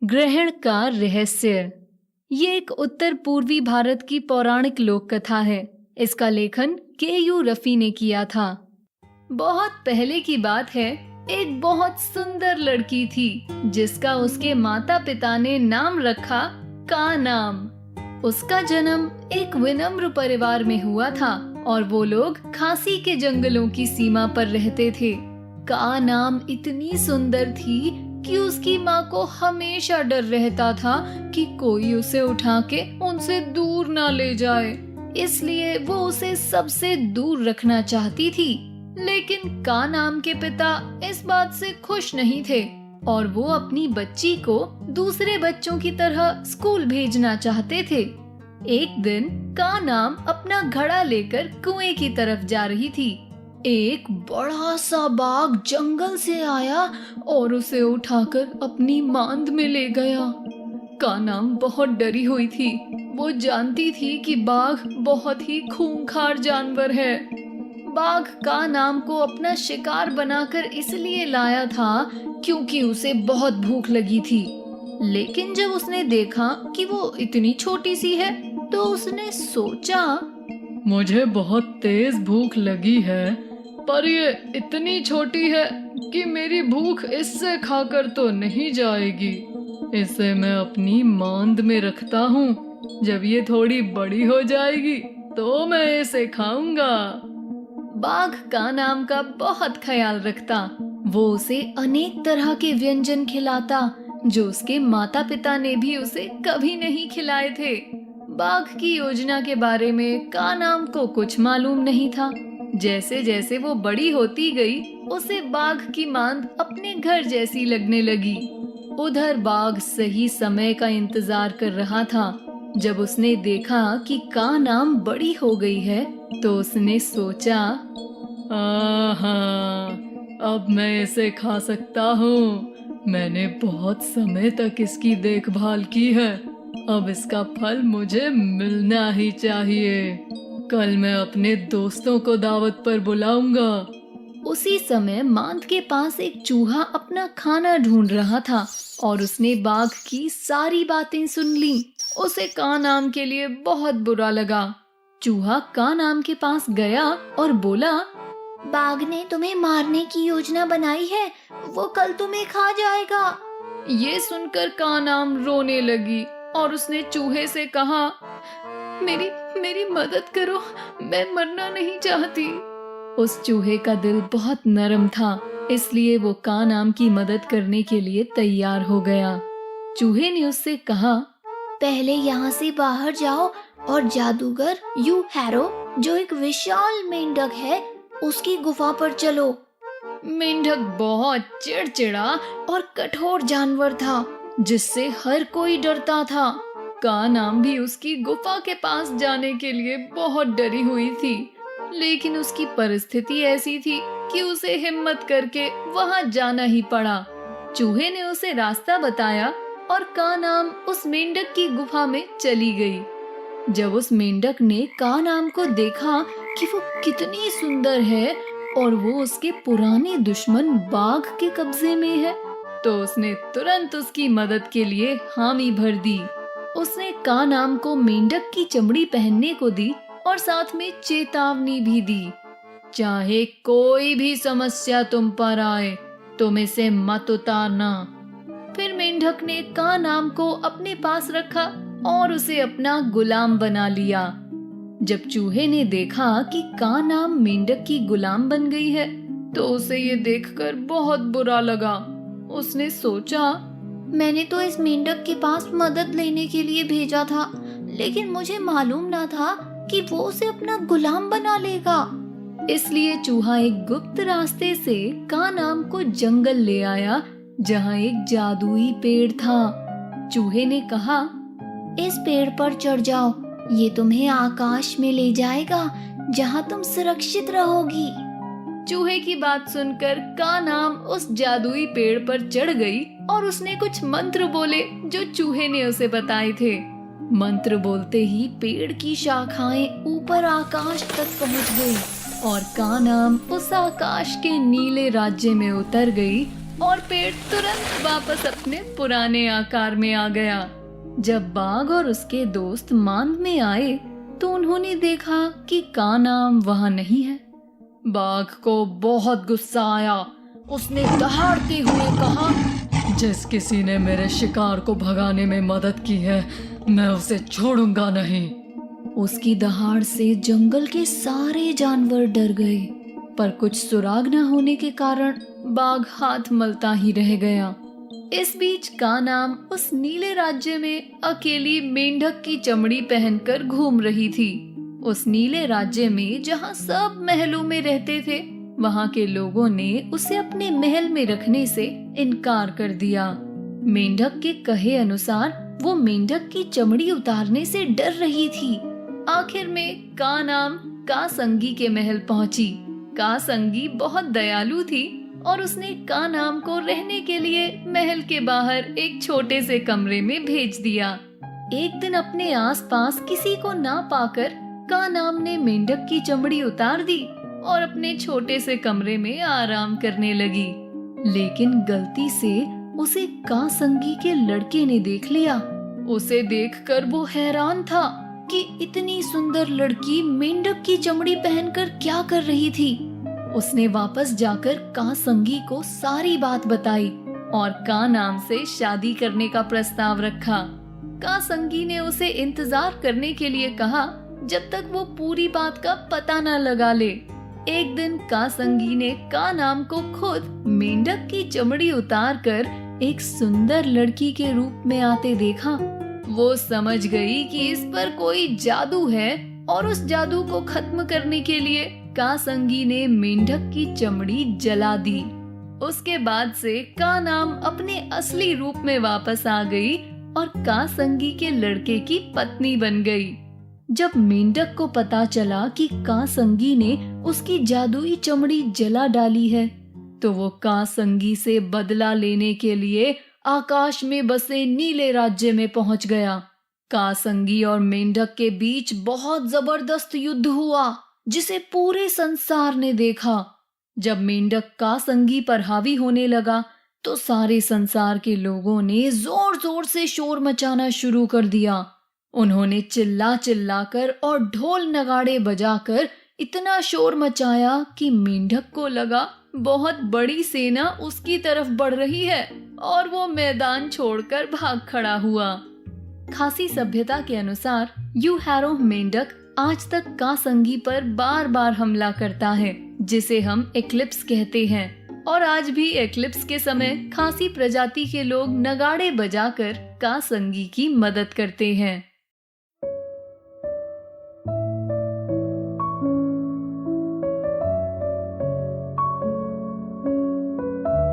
ग्रहण का रहस्य। ये एक उत्तर पूर्वी भारत की पौराणिक लोक कथा है। इसका लेखन के.यू. रफी ने किया था। बहुत पहले की बात है, एक बहुत सुंदर लड़की थी जिसका उसके माता पिता ने नाम रखा कानाम। उसका जन्म एक विनम्र परिवार में हुआ था और वो लोग खासी के जंगलों की सीमा पर रहते थे। कानाम इतनी सुंदर थी कि उसकी माँ को हमेशा डर रहता था कि कोई उसे उठा के उनसे दूर ना ले जाए, इसलिए वो उसे सबसे दूर रखना चाहती थी। लेकिन कानाम के पिता इस बात से खुश नहीं थे और वो अपनी बच्ची को दूसरे बच्चों की तरह स्कूल भेजना चाहते थे। एक दिन कानाम अपना घड़ा लेकर कुएं की तरफ जा रही थी। एक बड़ा सा बाघ जंगल से आया और उसे उठाकर अपनी मांद में ले गया। कानाम बहुत डरी हुई थी। वो जानती थी कि बाघ बहुत ही खूंखार जानवर है। बाघ कानाम को अपना शिकार बनाकर इसलिए लाया था क्योंकि उसे बहुत भूख लगी थी। लेकिन जब उसने देखा कि वो इतनी छोटी सी है तो उसने सोचा, मुझे बहुत तेज भूख लगी है, पर ये इतनी छोटी है कि मेरी भूख इससे खाकर तो नहीं जाएगी। इसे मैं अपनी मांद में रखता हूँ। जब ये थोड़ी बड़ी हो जाएगी तो मैं इसे खाऊंगा। बाघ कानाम का बहुत ख्याल रखता। वो उसे अनेक तरह के व्यंजन खिलाता जो उसके माता पिता ने भी उसे कभी नहीं खिलाए थे। बाघ की योजना के बारे में कानाम को कुछ मालूम नहीं था। जैसे जैसे वो बड़ी होती गई, उसे बाघ की मांद अपने घर जैसी लगने लगी। उधर बाघ सही समय का इंतजार कर रहा था। जब उसने देखा कि कानाम बड़ी हो गई है तो उसने सोचा, अब मैं इसे खा सकता हूँ। मैंने बहुत समय तक इसकी देखभाल की है, अब इसका फल मुझे मिलना ही चाहिए। कल मैं अपने दोस्तों को दावत पर बुलाऊंगा। उसी समय मांद के पास एक चूहा अपना खाना ढूंढ रहा था और उसने बाघ की सारी बातें सुन ली। उसे कानाम के लिए बहुत बुरा लगा। चूहा कानाम के पास गया और बोला, बाघ ने तुम्हें मारने की योजना बनाई है, वो कल तुम्हें खा जाएगा। ये सुनकर कानाम रोने लगी और उसने चूहे से कहा, मेरी मदद करो, मैं मरना नहीं चाहती। उस चूहे का दिल बहुत नरम था, इसलिए वो कानाम की मदद करने के लिए तैयार हो गया। चूहे ने उससे कहा, पहले यहाँ से बाहर जाओ और जादूगर यू हैरो, जो एक विशाल मेंढक है, उसकी गुफा पर चलो। मेंढक बहुत चिड़चिड़ा और कठोर जानवर था जिससे हर कोई डरता था। कानाम भी उसकी गुफा के पास जाने के लिए बहुत डरी हुई थी, लेकिन उसकी परिस्थिति ऐसी थी कि उसे हिम्मत करके वहां जाना ही पड़ा। चूहे ने उसे रास्ता बताया और कानाम उस मेंढक की गुफा में चली गई। जब उस मेंढक ने कानाम को देखा कि वो कितनी सुंदर है और वो उसके पुराने दुश्मन बाघ के कब्जे में है, तो उसने तुरंत उसकी मदद के लिए हामी भर दी। उसने कानाम को मेंढक की चमड़ी पहनने को दी और साथ में चेतावनी भी दी, चाहे कोई भी समस्या तुम पर आए, तुम इसे मत उतारना। फिर मेंढक ने कानाम को अपने पास रखा और उसे अपना गुलाम बना लिया। जब चूहे ने देखा कि कानाम मेंढक की गुलाम बन गई है तो उसे ये देखकर बहुत बुरा लगा। उसने सोचा, मैंने तो इस मेंढक के पास मदद लेने के लिए भेजा था, लेकिन मुझे मालूम ना था कि वो उसे अपना गुलाम बना लेगा। इसलिए चूहा एक गुप्त रास्ते से कानाम को जंगल ले आया जहाँ एक जादुई पेड़ था। चूहे ने कहा, इस पेड़ पर चढ़ जाओ, ये तुम्हें आकाश में ले जाएगा जहाँ तुम सुरक्षित रहोगी। चूहे की बात सुनकर कानाम उस जादुई पेड़ पर चढ़ गई और उसने कुछ मंत्र बोले जो चूहे ने उसे बताए थे। मंत्र बोलते ही पेड़ की शाखाएं ऊपर आकाश तक पहुंच गई और कानाम उस आकाश के नीले राज्य में उतर गई और पेड़ तुरंत वापस अपने पुराने आकार में आ गया। जब बाघ और उसके दोस्त मांद में आए तो उन्होंने देखा कि कानाम वहां नहीं है। बाघ को बहुत गुस्सा आया। उसने दहाड़ते हुए कहा, जिस किसी ने मेरे शिकार को भगाने में मदद की है, मैं उसे छोड़ूंगा नहीं। उसकी दहाड़ से जंगल के सारे जानवर डर गए, पर कुछ सुराग न होने के कारण बाघ हाथ मलता ही रह गया। इस बीच कानाम उस नीले राज्य में अकेली मेंढक की चमड़ी पहनकर घूम रही थी। उस नीले राज्य में जहाँ सब महलों में रहते थे, वहाँ के लोगों ने उसे अपने महल में रखने से इनकार कर दिया। मेंढक के कहे अनुसार वो मेंढक की चमड़ी उतारने से डर रही थी। आखिर में कानाम कासंगी के महल पहुंची। कासंगी बहुत दयालु थी और उसने कानाम को रहने के लिए महल के बाहर एक छोटे से कमरे में भेज दिया। एक दिन अपने आसपास किसी को ना पाकर कानाम ने मेंढक की चमड़ी उतार दी और अपने छोटे से कमरे में आराम करने लगी। लेकिन गलती से उसे कासंगी के लड़के ने देख लिया। उसे देखकर वो हैरान था कि इतनी सुंदर लड़की मेंढक की चमड़ी पहनकर क्या कर रही थी। उसने वापस जाकर कासंगी को सारी बात बताई और कानाम से शादी करने का प्रस्ताव रखा। कासंगी ने उसे इंतजार करने के लिए कहा जब तक वो पूरी बात का पता न लगा ले। एक दिन कासंगी ने कानाम को खुद मेंढक की चमड़ी उतारकर एक सुंदर लड़की के रूप में आते देखा। वो समझ गई कि इस पर कोई जादू है और उस जादू को खत्म करने के लिए कासंगी ने मेंढक की चमड़ी जला दी। उसके बाद से कानाम अपने असली रूप में वापस आ गई और कासंगी के लड़के की पत्नी बन गई। जब मेंढक को पता चला कि कासंगी ने उसकी जादुई चमड़ी जला डाली है, तो वो कासंगी से बदला लेने के लिए आकाश में बसे नीले राज्य में पहुंच गया। कासंगी और मेंढक के बीच बहुत जबरदस्त युद्ध हुआ, जिसे पूरे संसार ने देखा। जब मेंढक कासंगी पर हावी होने लगा, तो सारे संसार के लोगों ने जोर जोर से शोर मचाना शुरू कर दिया। उन्होंने चिल्ला चिल्लाकर और ढोल नगाड़े बजाकर इतना शोर मचाया कि मेंढक को लगा बहुत बड़ी सेना उसकी तरफ बढ़ रही है और वो मैदान छोड़कर भाग खड़ा हुआ। खासी सभ्यता के अनुसार यूहैरो मेंढक आज तक कासंगी पर बार बार हमला करता है, जिसे हम एक्लिप्स कहते हैं। और आज भी एक्लिप्स के समय खासी प्रजाति के लोग नगाड़े बजाकर कासंगी की मदद करते हैं।